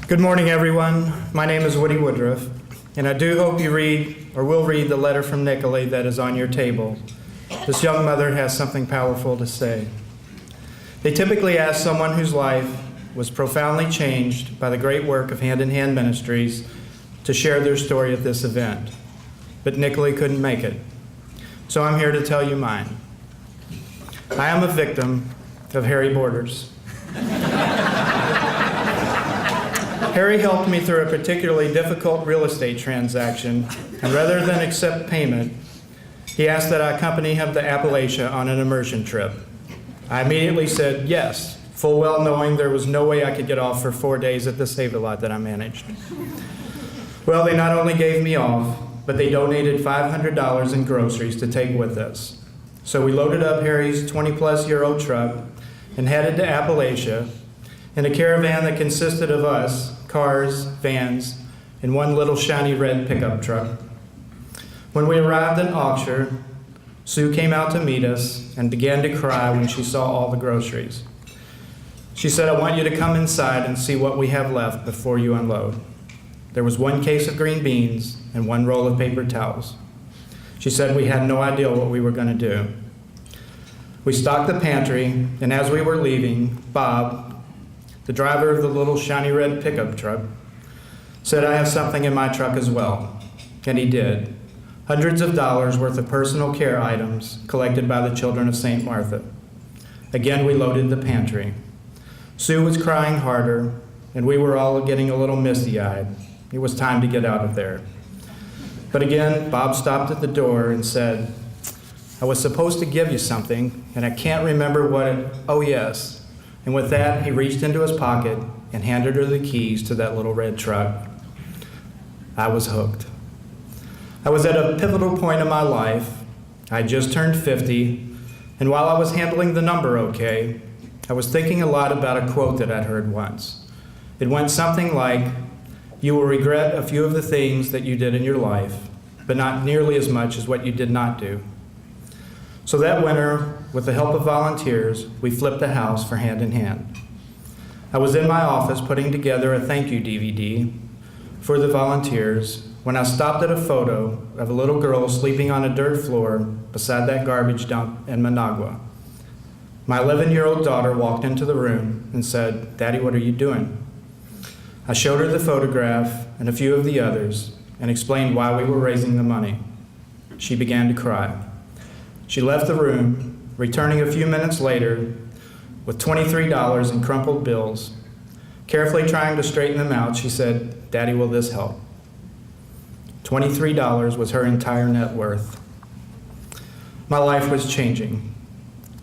Good morning, everyone. My name is Woody Woodruff, and I do hope you read or will read the letter from Nicolay that is on your table. This young mother has something powerful to say. They typically ask someone whose life was profoundly changed by the great work of Hand in Hand Ministries to share their story at this event. But Nicolay couldn't make it, so I'm here to tell you mine. I am a victim of Harry Borders. Harry helped me through a particularly difficult real estate transaction, and rather than accept payment, he asked that I accompany him to Appalachia on an immersion trip. I immediately said yes, full well knowing there was no way I could get off for 4 days at the Save-A-Lot that I managed. Well, they not only gave me off, but they donated $500 in groceries to take with us. So we loaded up Harry's 20-plus-year-old truck and headed to Appalachia in a caravan that consisted of us, cars, vans, and one little shiny red pickup truck. When we arrived in Appalachia, Sue came out to meet us and began to cry when she saw all the groceries. She said, "I want you to come inside and see what we have left before you unload." There was 1 case of green beans and 1 roll of paper towels. She said we had no idea what we were going to do. We stocked the pantry, and as we were leaving, Bob, the driver of the little shiny red pickup truck, said, "I have something in my truck as well." And he did. Hundreds of dollars worth of personal care items collected by the children of St. Martha. Again, we loaded the pantry. Sue was crying harder, and we were all getting a little misty-eyed. It was time to get out of there. But again, Bob stopped at the door and said, "I was supposed to give you something, and I can't remember what it, oh yes." And with that, he reached into his pocket and handed her the keys to that little red truck. I was hooked. I was at a pivotal point in my life. I had just turned 50, and while I was handling the number okay, I was thinking a lot about a quote that I'd heard once. It went something like, "You will regret a few of the things that you did in your life, but not nearly as much as what you did not do." So that winter, with the help of volunteers, we flipped the house for Hand in Hand. I was in my office putting together a thank you DVD for the volunteers when I stopped at a photo of a little girl sleeping on a dirt floor beside that garbage dump in Managua. My 11-year-old daughter walked into the room and said, "Daddy, what are you doing?" I showed her the photograph and a few of the others and explained why we were raising the money. She began to cry. She left the room, returning a few minutes later with $23 in crumpled bills. Carefully trying to straighten them out, she said, "Daddy, will this help?" $23 was her entire net worth. My life was changing.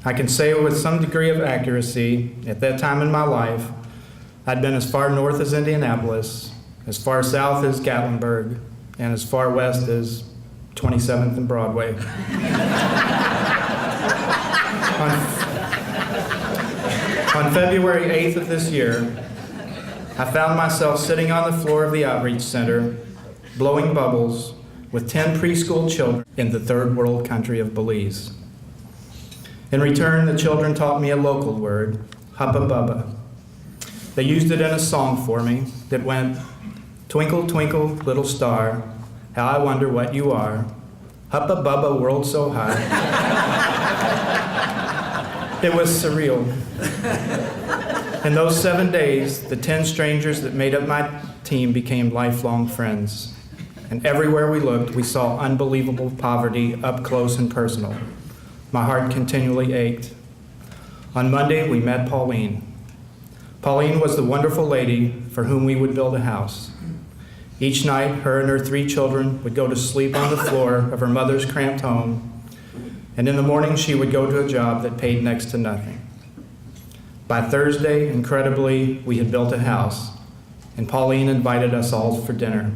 I can say with some degree of accuracy, at that time in my life, I'd been as far north as Indianapolis, as far south as Gatlinburg, and as far west as 27th and Broadway. On February 8th of this year, I found myself sitting on the floor of the outreach center, blowing bubbles with 10 preschool children in the third world country of Belize. In return, the children taught me a local word, huppa bubba. They used it in a song for me that went, "Twinkle, twinkle, little star, how I wonder what you are. Huppa bubba, world so high." It was surreal. In those 7 days, the 10 strangers that made up my team became lifelong friends. And everywhere we looked, we saw unbelievable poverty up close and personal. My heart continually ached. On Monday, we met Pauline. Pauline was the wonderful lady for whom we would build a house. Each night, her and her 3 children would go to sleep on the floor of her mother's cramped home, and in the morning she would go to a job that paid next to nothing. By Thursday, incredibly, we had built a house, and Pauline invited us all for dinner.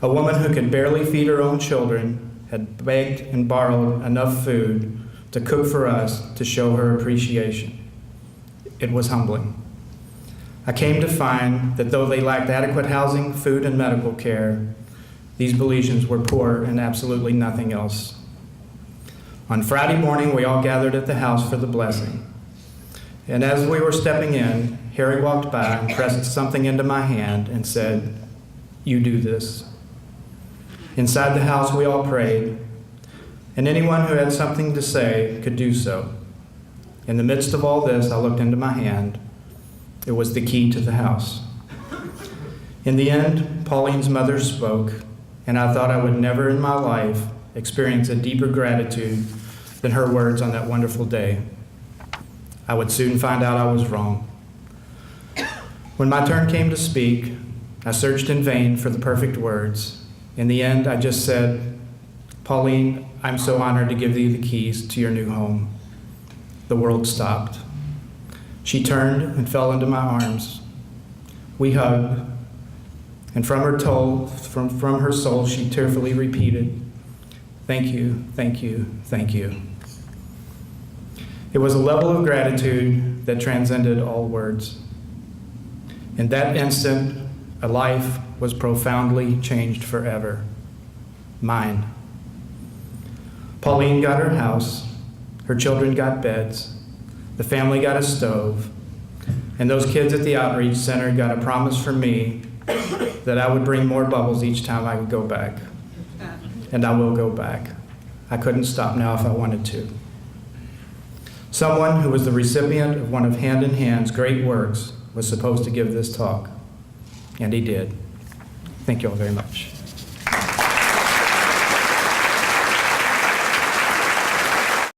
A woman who could barely feed her own children had begged and borrowed enough food to cook for us to show her appreciation. It was humbling. I came to find that though they lacked adequate housing, food, and medical care, these Belizeans were poor in absolutely nothing else. On Friday morning, we all gathered at the house for the blessing. And as we were stepping in, Harry walked by and pressed something into my hand and said, "You do this." Inside the house, we all prayed, and anyone who had something to say could do so. In the midst of all this, I looked into my hand. It was the key to the house. In the end, Pauline's mother spoke, and I thought I would never in my life experience a deeper gratitude than her words on that wonderful day. I would soon find out I was wrong. When my turn came to speak, I searched in vain for the perfect words. In the end, I just said, "Pauline, I'm so honored to give you the keys to your new home." The world stopped. She turned and fell into my arms. We hugged, and from her soul, she tearfully repeated, "Thank you, thank you, thank you." It was a level of gratitude that transcended all words. In that instant, a life was profoundly changed forever. Mine. Pauline got her house, her children got beds, the family got a stove, and those kids at the outreach center got a promise from me that I would bring more bubbles each time I would go back. And I will go back. I couldn't stop now if I wanted to. Someone who was the recipient of one of Hand in Hand's great works was supposed to give this talk, and he did. Thank you all very much.